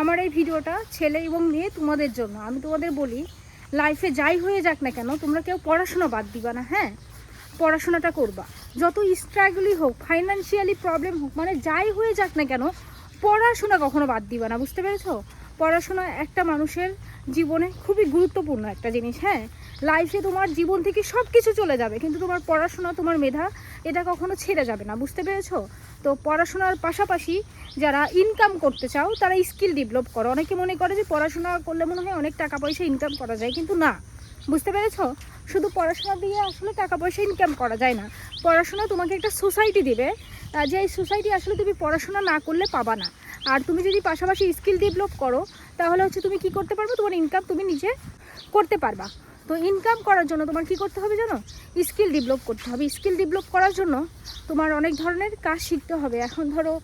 আমার এই ভিডিওটা ছেলে এবং মেয়ে তোমাদের জন্য। আমি তোমাদের বলি, লাইফে যাই হয়ে যাক না কেন, তোমরা কেউ পড়াশোনা বাদ দিবা না। হ্যাঁ, পড়াশোনাটা করবা, যত স্ট্রাগলই হোক, ফাইন্যান্সিয়ালি প্রবলেম হোক, মানে যাই হয়ে যাক না কেন, পড়াশোনা কখনো বাদ দিবা না। বুঝতে পেরেছো? পড়াশোনা একটা মানুষের জীবনে খুবই গুরুত্বপূর্ণ একটা জিনিস। হ্যাঁ, লাইফে তোমার জীবন থেকে সব কিছু চলে যাবে, কিন্তু তোমার পড়াশোনা, তোমার মেধা, এটা কখনো ছেড়ে যাবে না। বুঝতে পেরেছো? তো পড়াশোনার পাশাপাশি যারা ইনকাম করতে চাও তারা স্কিল ডেভেলপ করো। অনেকে মনে করে যে পড়াশোনা করলে মনে হয় অনেক টাকা পয়সা ইনকাম করা যায়, কিন্তু না। বুঝতে পেরেছো? শুধু পড়াশোনা দিয়ে আসলে টাকা পয়সা ইনকাম করা যায় না। পড়াশোনা তোমাকে একটা সোসাইটি দেবে, যে এই সোসাইটি আসলে তুমি পড়াশোনা না করলে পাবা না। আর তুমি যদি পাশাপাশি স্কিল ডেভেলপ করো, তাহলে হচ্ছে তুমি কি করতে পারবে, তোমার ইনকাম তুমি নিজে করতে পারবা। তো ইনকাম করার জন্য তোমার কি করতে হবে জানো? স্কিল ডেভেলপ করতে হবে। স্কিল ডেভেলপ করার জন্য তোমার অনেক ধরনের কাজ শিখতে হবে। এখন ধরো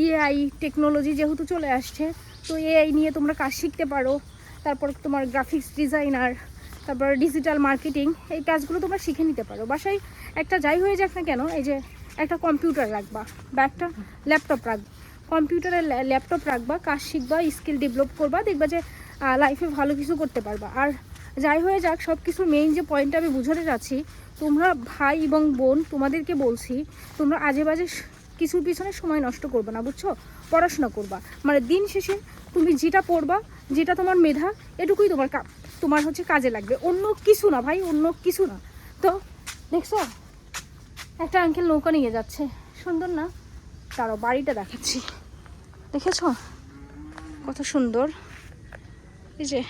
এআই টেকনোলজি যেহেতু চলে আসছে, তো এআই নিয়ে তোমরা কাজ শিখতে পারো। তারপর তোমার গ্রাফিক্স ডিজাইনার, তারপর ডিজিটাল মার্কেটিং, এই কাজগুলো তোমরা শিখে নিতে পারো। বাসায় একটা যাই হয়ে যাক না কেন, এই যে একটা কম্পিউটার রাখবা বা একটা ল্যাপটপ রাখবা, কম্পিউটারের ল্যাপটপ রাখবা, কাজ শিখবা, স্কিল ডেভেলপ করবা, দেখবা যে লাইফে ভালো কিছু করতে পারবা। আর যাই হয়ে যাক, সব কিছুর মেইন যে পয়েন্টটা আমি বুঝাতে চাচ্ছি, তোমরা ভাই এবং বোন, তোমাদেরকে বলছি, তোমরা আজে বাজে কিছুর পিছনে সময় নষ্ট করবে না। বুঝছো? পড়াশোনা করবা, মানে দিন শেষে তুমি যেটা পড়বা, যেটা তোমার মেধা, এটুকুই তোমার হচ্ছে কাজে লাগবে, অন্য কিছু না ভাই, অন্য কিছু না। তো দেখছো, একটা আঙ্কেল নৌকা নিয়ে যাচ্ছে, সুন্দর না? তারও বাড়িটা দেখাচ্ছি, দেখেছো কত সুন্দর? এই যে